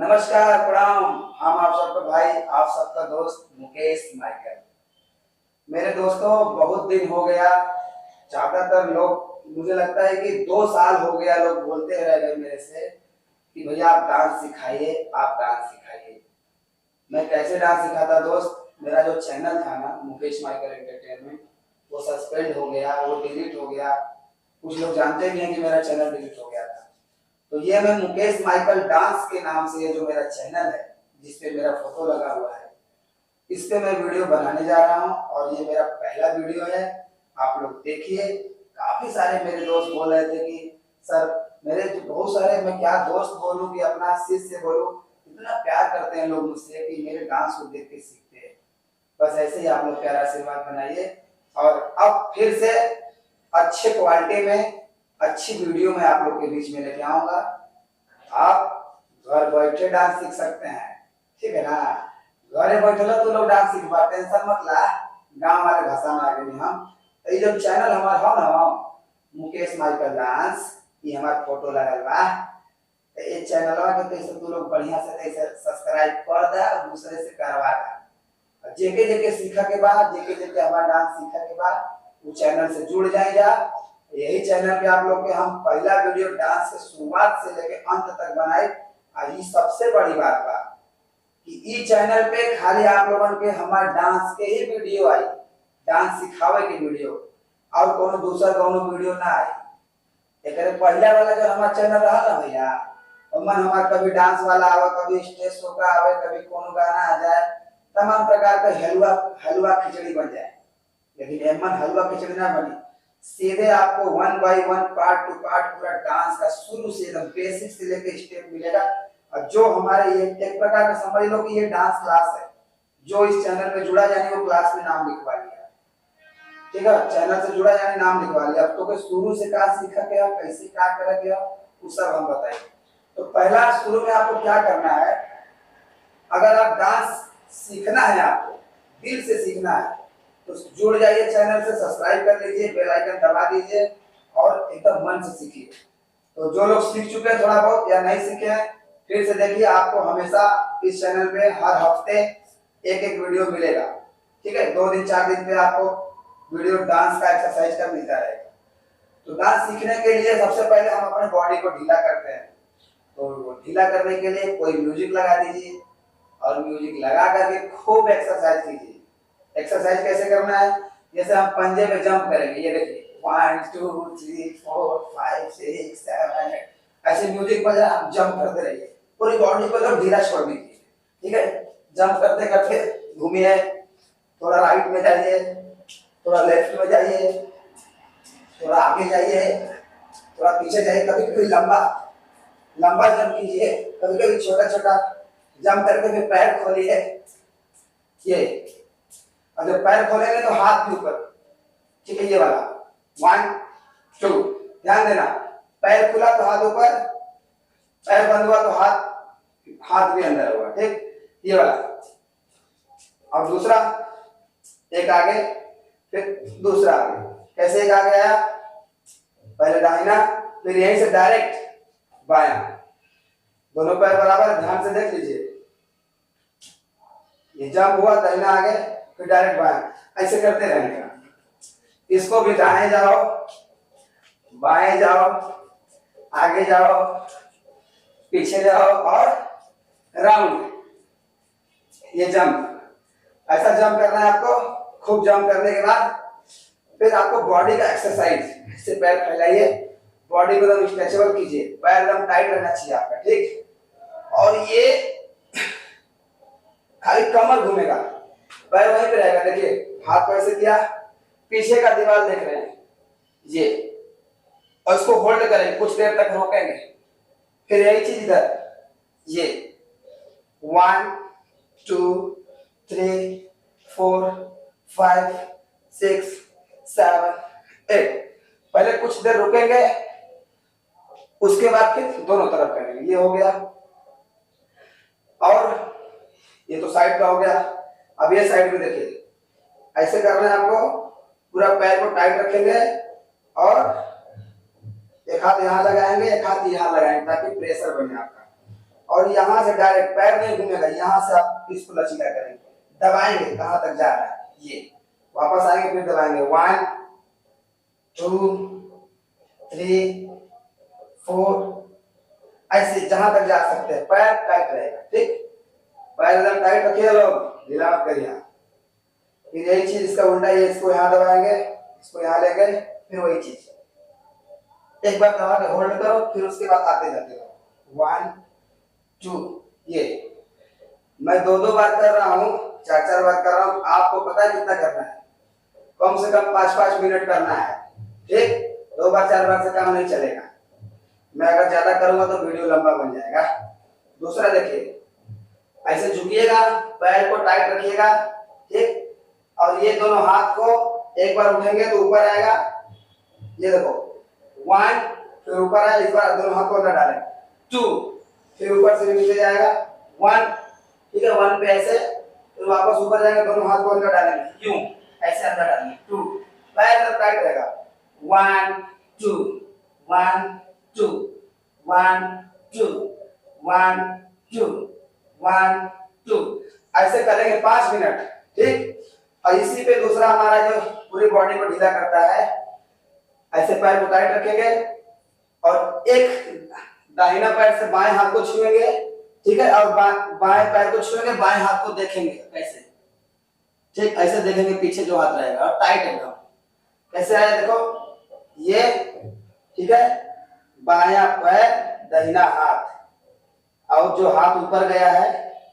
नमस्कार, प्रणाम। हम आप सबका भाई, आप सबका दोस्त मुकेश माइकल। मेरे दोस्तों, बहुत दिन हो गया। ज्यादातर लोग, मुझे लगता है कि 2 साल हो गया, लोग बोलते रह गए मेरे से कि भैया आप डांस सिखाइए, आप डांस सिखाइए। मैं कैसे डांस सिखाता दोस्त? मेरा जो चैनल था ना, मुकेश माइकल एंटरटेनमेंट, वो सस्पेंड हो गया, वो डिलीट हो गया। कुछ लोग जानते भी हैं कि मेरा चैनल डिलीट हो गया था। तो ये मैं मुकेश माइकल डांस के नाम से, ये जो मेरा चैनल है जिसपे मेरा फोटो लगा हुआ है, इस पे मैं वीडियो बनाने जा रहा हूँ और ये मेरा पहला वीडियो है। आप लोग देखिए। काफी सारे मेरे दोस्त बोल रहे थे कि सर, मेरे जो बहुत सारे, मैं क्या दोस्त बोलूं कि अपना शिष्य बोलूं, इतना प्यार करते हैं लोग मुझसे कि मेरे डांस को देख के सीखते हैं। बस ऐसे ही आप लोग प्यारा आशीर्वाद बनाइए। और अब फिर से अच्छे क्वालिटी में अच्छी वीडियो में आप लोग के बीच में लेके आऊंगा। आप घर बैठे डांस सीख सकते हैं, ठीक है ना? घरे बैठे लो तो लोग डांस सीख पाते हैं, टेंशन मत ला। गांव वाले भाषा में आ गए हम। तो ये जो चैनल हमारा हो ना, मुकेश माइकल डांस, ये हमारा फोटो लगल बा। तो ये चैनलवा के कैसे तू लोग बढ़िया से कैसे सब्सक्राइब कर दे और दूसरे से करवा दे। जेके जेके सीखा के बाद, जेके जेके हमारा डांस सीखा के बाद वो चैनल से जुड़ जाएगा। यही चैनल पे आप लोग के हम पहला वीडियो डांस के शुरुआत से लेके अंत तक बनाए। और ये सबसे बड़ी बात बा कि ई चैनल पे खाली आप लोगन के हमारे डांस के ही वीडियो आई, डांस सिखावे के वीडियो, और कोनो दूसरा कोनो वीडियो ना आई। एकरे पहला वाला जो हमारा चैनल रहा ना भैया, ओमन हमार कभी डांस वाला आवे, कभी स्टेज शो का आवे, कभी कोनो गाना आ जाए, तमाम प्रकार का हलवा हलवा खिचड़ी बन जाए। लेकिन एमन हलवा खिचड़ी ना बनी। सीधे आपको 1 बाय 1 पार्ट टू पार्ट पूरा डांस का शुरू से एकदम बेसिक से लेके स्टेप मिलेगा। और जो हमारे ये एक प्रकार का समझ लो कि ये डांस क्लास है। जो इस चैनल पे जुड़ा जाने वो क्लास में नाम लिखवा लिया, ठीक है? चैनल से जुड़ा जाने नाम लिखवा लिया। अब तो के शुरू से क्या सीखा गया, कैसे क्या करा गया, वो सब हम बताएंगे। तो पहला, शुरू में आपको क्या करना है, अगर आप डांस सीखना है, आपको दिल से सीखना है, तो जुड़ जाइए चैनल से, सब्सक्राइब कर लीजिए, बेल आइकन दबा दीजिए और एकदम मन से सीखिए। तो जो लोग सीख चुके हैं थोड़ा बहुत या नहीं सीखे हैं, फिर से देखिए। आपको हमेशा इस चैनल पे हर हफ्ते एक एक वीडियो मिलेगा, ठीक है? 2 दिन 4 दिन पे आपको वीडियो डांस का, एक्सरसाइज का मिलता रहेगा। तो डांस सीखने के लिए सबसे पहले हम अपने बॉडी को ढीला करते हैं। तो ढीला करने के लिए कोई म्यूजिक लगा दीजिए और म्यूजिक लगा करके खूब एक्सरसाइज कीजिए। एक्सरसाइज कैसे करना है? जैसे हम पंजे में जंप करेंगे, ये देखिए 1 2 3 4 5 6 7 ऐसे म्यूजिक बजा, आप जंप करते रहिए। पूरी बॉडी को एकदम ढीला छोड़ दीजिए, ठीक है? जंप करते करते घूमिए, थोड़ा राइट में जाइए, थोड़ा लेफ्ट में जाइए, थोड़ा आगे जाइए, थोड़ा पीछे जाइए। कभी कभी लंबा लंबा जंप कीजिए, कभी कभी छोटा छोटा जंप करके फिर पैर खोलिए। ये और जब पैर खोलेंगे तो हाथ भी ऊपर, ठीक है? ये वाला 1 2, ध्यान देना। पैर खुला तो हाथ ऊपर, पैर बंद हुआ तो हाथ हाथ भी अंदर हुआ, ठीक? ये वाला। और दूसरा, एक आगे फिर दूसरा आगे। कैसे एक आगे आया? पहले दाहिना, फिर यहीं से डायरेक्ट बायां। दोनों पैर बराबर, ध्यान से देख लीजिए। ये जंप हुआ, दाहिना आगे, फिर डायरेक्ट बायां, ऐसे करते रहेंगे। इसको भी दाएं जाओ, बाएं जाओ, आगे जाओ, पीछे जाओ और राउंड। ये जंप, ऐसा जंप करना है आपको। खूब जंप करने के बाद फिर आपको बॉडी का एक्सरसाइज, इससे पैर फैलाइए, बॉडी को एकदम स्ट्रेचेबल कीजिए, पैर एकदम टाइट रहना चाहिए आपका, ठीक? और ये खाली कमर घूमेगा, पैर वहीं पे रहेगा। देखिए, हाथ को ऐसे किया, पीछे का दीवार देख रहे हैं ये, और इसको होल्ड करेंगे, कुछ देर तक रोकेंगे, फिर यही चीज इधर, ये 1 2 3 4 5 6 7 8। पहले कुछ देर रुकेंगे, उसके बाद फिर दोनों तरफ करेंगे। ये हो गया। और ये तो साइड का हो गया। अब ये साइड में देखिए, ऐसे करना है आपको। पूरा पैर को टाइट रखेंगे और एक हाथ यहाँ लगाएंगे, एक हाथ यहाँ लगाएंगे, ताकि प्रेशर बने आपका। और यहाँ से डायरेक्ट पैर नहीं घूमेगा, यहाँ से आप इसको लचीला करेंगे, दबाएंगे कहाँ तक जा रहा है, ये वापस आएंगे फिर दबाएंगे 1 2 3 4 ऐसे जहां तक जा सकते हैं। पैर टाइट रहेगा, ठीक, पैर एकदम टाइट रखिए लोग, ढीला मत करिए। फिर यही चीज इसका उल्टा, ये इसको यहाँ दबाएंगे, इसको यहाँ ले गए, फिर वही चीज एक बार दबा के होल्ड करो, फिर उसके बाद आते जाते रहो 1 2। ये मैं 2 बार कर रहा हूँ, 4 बार कर रहा हूँ, आपको पता है कितना करना है, कम से कम 5 मिनट करना है, ठीक। 2 बार 4 बार से काम नहीं चलेगा, मैं अगर ज्यादा करूंगा तो वीडियो लंबा बन जाएगा। दूसरा देखिए, ऐसे झुकिएगा, पैर को टाइट रखिएगा, ठीक, और ये दोनों हाथ को एक बार उठेंगे तो ऊपर आएगा, ये देखो 1, फिर ऊपर आए, इस बार दोनों हाथ को अंदर डालें 2, फिर ऊपर से नीचे जाएगा 1, ठीक है, 1 पे ऐसे, फिर वापस ऊपर जाएंगे, दोनों हाथ को अंदर डालेंगे, यूं ऐसे अंदर डालेंगे 2, पैर अंदर टाइट रहेगा 1 2 1 2 1 2 1 2 1 2 ऐसे करेंगे 5 मिनट, ठीक। और इसी पे दूसरा हमारा जो पूरी बॉडी को ढीला करता है, ऐसे पैर को टाइट रखेंगे और एक दाहिना पैर से बाएं हाथ को छुएंगे, ठीक है, और बाएं पैर को छुएंगे, बाएं हाथ को देखेंगे ऐसे, ठीक, ऐसे देखेंगे पीछे जो हाथ रहेगा और टाइट एकदम, कैसे आया देखो ये, ठीक है, बायां पैर दाहिना हाथ, और जो हाथ ऊपर गया है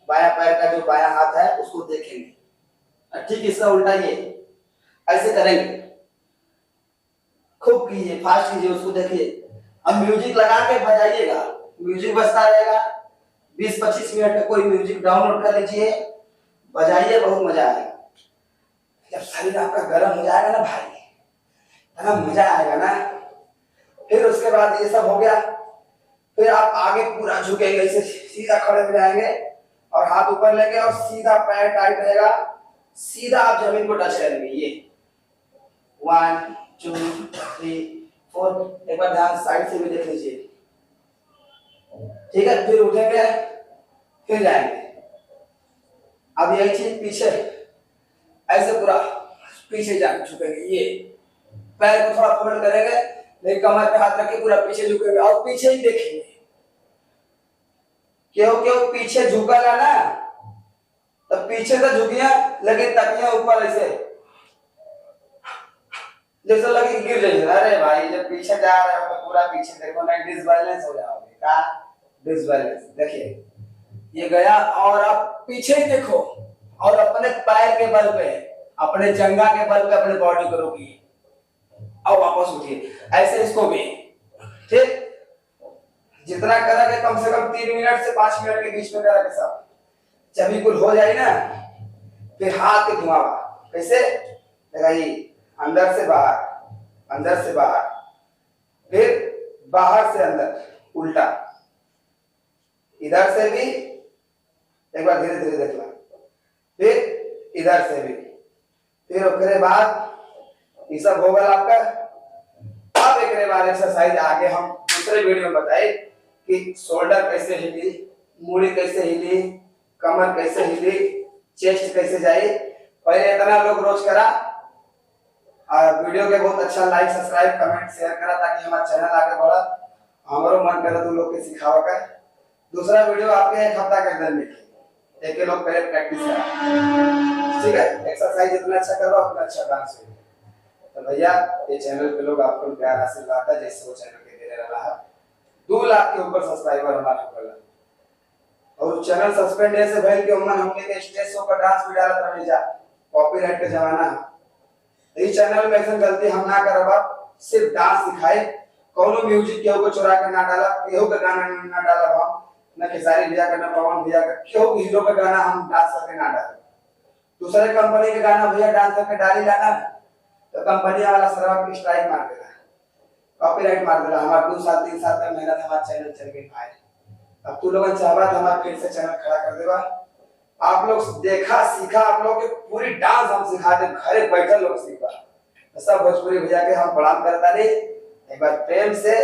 बायां पैर का जो बायां हाथ है उसको देखेंगे, ठीक, इसका उल्टा ये ऐसे करेंगे, खूब कीजिए, फास्ट कीजिए, उसको देखिए। अब म्यूजिक लगा के बजाइएगा, म्यूजिक बजता रहेगा 20-25 मिनट का, कोई म्यूजिक डाउनलोड कर लीजिए, बजाइए, बहुत मजा आएगा। जब शरीर आपका गर्म हो जाएगा ना भाई, है ना, मजा आएगा ना। फिर उसके बाद ये सब हो गया, फिर आप आगे पूरा झुकेंगे, ऐसे सीधा खड़े हो जाएंगे और हाथ ऊपर लेंगे और सीधा पैर टाइट रहेगा, सीधा आप जमीन को टच करेंगे, ये 1 2 3 4, एक बार ध्यान साइड से भी देख लीजिए, ठीक है, फिर उठेंगे, फिर जाएंगे। अब यही चीज पीछे ऐसे पूरा पीछे जाके झुकेंगे, ये पैर को थोड़ा फोल्ड करेंगे, लेकिन कमर पे हाथ रख के पूरा पीछे झुकेंगे और पीछे ही देखेंगे, क्यों पीछे झुकेगा ना तो पीछे तो झुकिया, लेकिन तकिया ऊपर ऐसे, जैसे लगे गिर जाएंगे। अरे भाई जब पीछे जा रहे हो तो पूरा पीछे देखो ना, डिसबैलेंस हो जाओगे, क्या डिसबैलेंस, देखिए ये गया, और आप पीछे ही देखो और अपने पैर के बल पे, अपने जंगा के बल पे अपने बॉडी को रोकिए और वापस उठिए, ऐसे इसको भी, ठीक। जितना करेंगे कम से कम 3 मिनट से 5 मिनट के बीच में करेंगे सब, जब ये कुल हो जाए ना, फिर हाथ के घुमावा, कैसे लगाइए, अंदर से बाहर, अंदर से बाहर, फिर बाहर से अंदर, उल्टा, इधर से भी एक बार धीरे धीरे देखना, फिर इधर से भी, फिर उसके बाद ये सब होगा आपका। अब एक बार एक्सरसाइज आगे हम दूसरे वीडियो में बताए कि शोल्डर कैसे हिली, मूड़ी कैसे हिली, कमर कैसे हिली, चेस्ट कैसे जाए। पहले इतना लोग रोज करा, वीडियो के बहुत अच्छा लाइक सब्सक्राइब कमेंट शेयर करा ताकि हमारा चैनल आगे बढ़ा, हमारो मन करे तो लोग के सिखावा का। दूसरा वीडियो आपके 1 हफ्ता के अंदर मिलेगा, एक लोग पहले प्रैक्टिस करा, ठीक है, एक्सरसाइज जितना अच्छा करो उतना अच्छा डांस होगा। तो भैया ये चैनल पे लोग आपको प्यार आशीर्वाद है, जैसे वो चैनल के दे रहा है, 2 लाख के ऊपर सब्सक्राइबर हमारे ऊपर, और चैनल सस्पेंड ऐसे भइल के उमन हमने के स्टेज शो पर डांस भी डालत रहे जा, कॉपीराइट के जमाना है। इस चैनल में ऐसा गलती हम ना करब, सिर्फ डांस सिखाए, कोनो म्यूजिक केहू को चुरा के ना डाला, केहू का गाना ना डाला, हम ना खेसारी भैया का ना पवन भैया का, केहू हीरो का गाना हम डांस करके ना डाले। दूसरे कंपनी के गाना भैया डांस करके डाली लाना तो कंपनी वाला सर्वर की स्ट्राइक मार देगा, कॉपीराइट मार देगा। हमारा 2 साल 3 साल का मेहनत हमारा चैनल चल गई भाई, अब तू लोगों चाहबा तो हमारा फिर से चैनल खड़ा कर देगा। आप लोग देखा सीखा, आप लोग के पूरी डांस हम सिखा दे, घरे बैठल लोग सीखा। सब भोजपुरी भैया के हम प्रणाम करता नहीं, एक बार प्रेम से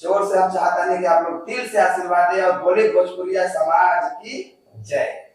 जोर से हम चाहते हैं कि आप लोग दिल से आशीर्वाद दें और बोले भोजपुरिया समाज की जय।